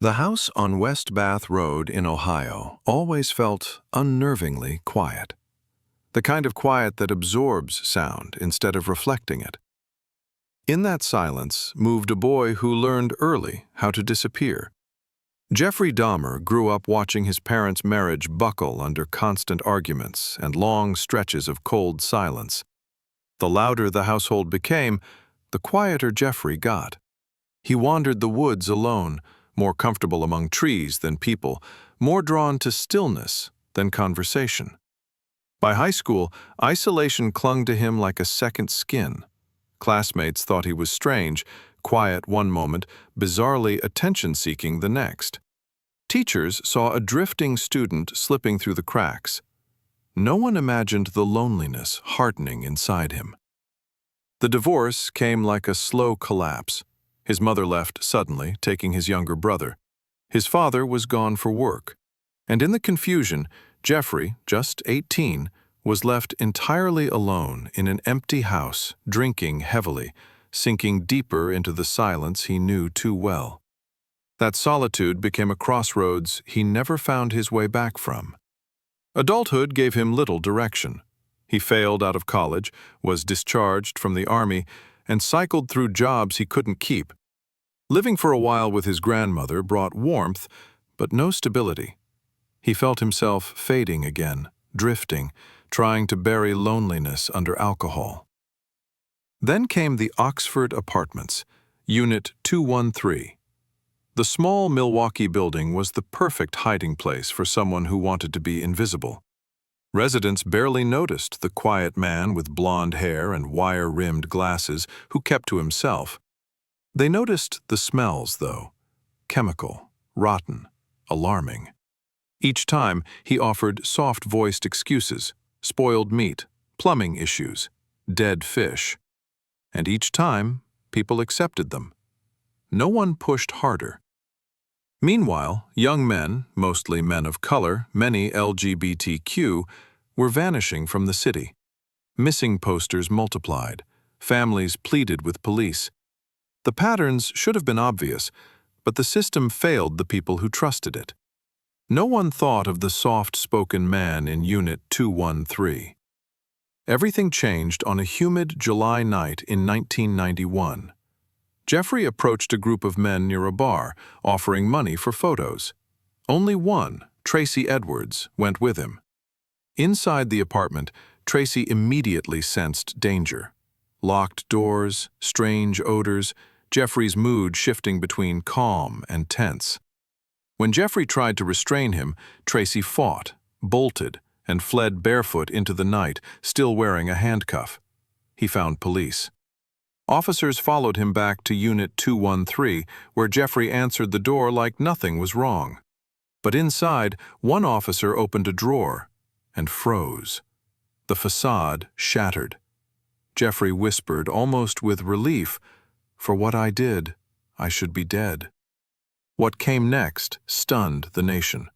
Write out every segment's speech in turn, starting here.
The house on West Bath Road in Ohio always felt unnervingly quiet. The kind of quiet that absorbs sound instead of reflecting it. In that silence moved a boy who learned early how to disappear. Jeffrey Dahmer grew up watching his parents' marriage buckle under constant arguments and long stretches of cold silence. The louder the household became, the quieter Jeffrey got. He wandered the woods alone, more comfortable among trees than people, more drawn to stillness than conversation. By high school, isolation clung to him like a second skin. Classmates thought he was strange, quiet one moment, bizarrely attention-seeking the next. Teachers saw a drifting student slipping through the cracks. No one imagined the loneliness hardening inside him. The divorce came like a slow collapse. His mother left suddenly, taking his younger brother. His father was gone for work. And in the confusion, Jeffrey, just 18, was left entirely alone in an empty house, drinking heavily, sinking deeper into the silence he knew too well. That solitude became a crossroads he never found his way back from. Adulthood gave him little direction. He failed out of college, was discharged from the army, and cycled through jobs he couldn't keep. Living for a while with his grandmother brought warmth, but no stability. He felt himself fading again, drifting, trying to bury loneliness under alcohol. Then came the Oxford Apartments, Unit 213. The small Milwaukee building was the perfect hiding place for someone who wanted to be invisible. Residents barely noticed the quiet man with blonde hair and wire-rimmed glasses who kept to himself. They noticed the smells, though. Chemical, rotten, alarming. Each time, he offered soft-voiced excuses, spoiled meat, plumbing issues, dead fish. And each time, people accepted them. No one pushed harder. Meanwhile, young men, mostly men of color, many LGBTQ, were vanishing from the city. Missing posters multiplied. Families pleaded with police. The patterns should have been obvious, but the system failed the people who trusted it. No one thought of the soft-spoken man in Unit 213. Everything changed on a humid July night in 1991. Jeffrey approached a group of men near a bar, offering money for photos. Only one, Tracy Edwards, went with him. Inside the apartment, Tracy immediately sensed danger. Locked doors, strange odors, Jeffrey's mood shifting between calm and tense. When Jeffrey tried to restrain him, Tracy fought, bolted, and fled barefoot into the night, still wearing a handcuff. He found police. Officers followed him back to Unit 213, where Jeffrey answered the door like nothing was wrong. But inside, one officer opened a drawer and froze. The facade shattered. Jeffrey whispered, almost with relief, "For what I did, I should be dead." What came next stunned the nation.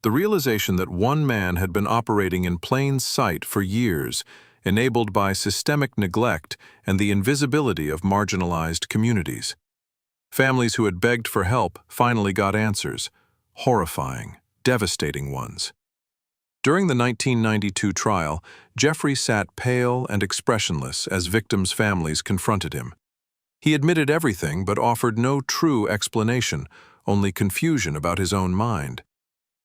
The realization that one man had been operating in plain sight for years, enabled by systemic neglect and the invisibility of marginalized communities. Families who had begged for help finally got answers, horrifying, devastating ones. During the 1992 trial, Jeffrey sat pale and expressionless as victims' families confronted him. He admitted everything but offered no true explanation, only confusion about his own mind.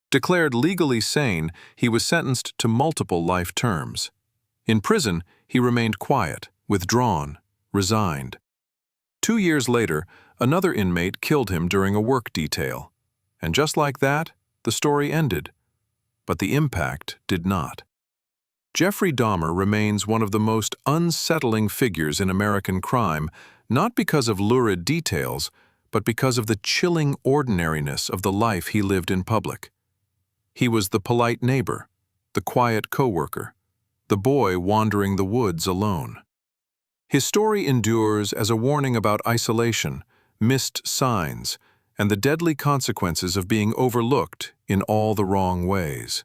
Declared legally sane, he was sentenced to multiple life terms. In prison, he remained quiet, withdrawn, resigned. 2 years later, another inmate killed him during a work detail. And just like that, the story ended. But the impact did not. Jeffrey Dahmer remains one of the most unsettling figures in American crime, not because of lurid details, but because of the chilling ordinariness of the life he lived in public. He was the polite neighbor, the quiet coworker, the boy wandering the woods alone. His story endures as a warning about isolation, missed signs, and the deadly consequences of being overlooked in all the wrong ways.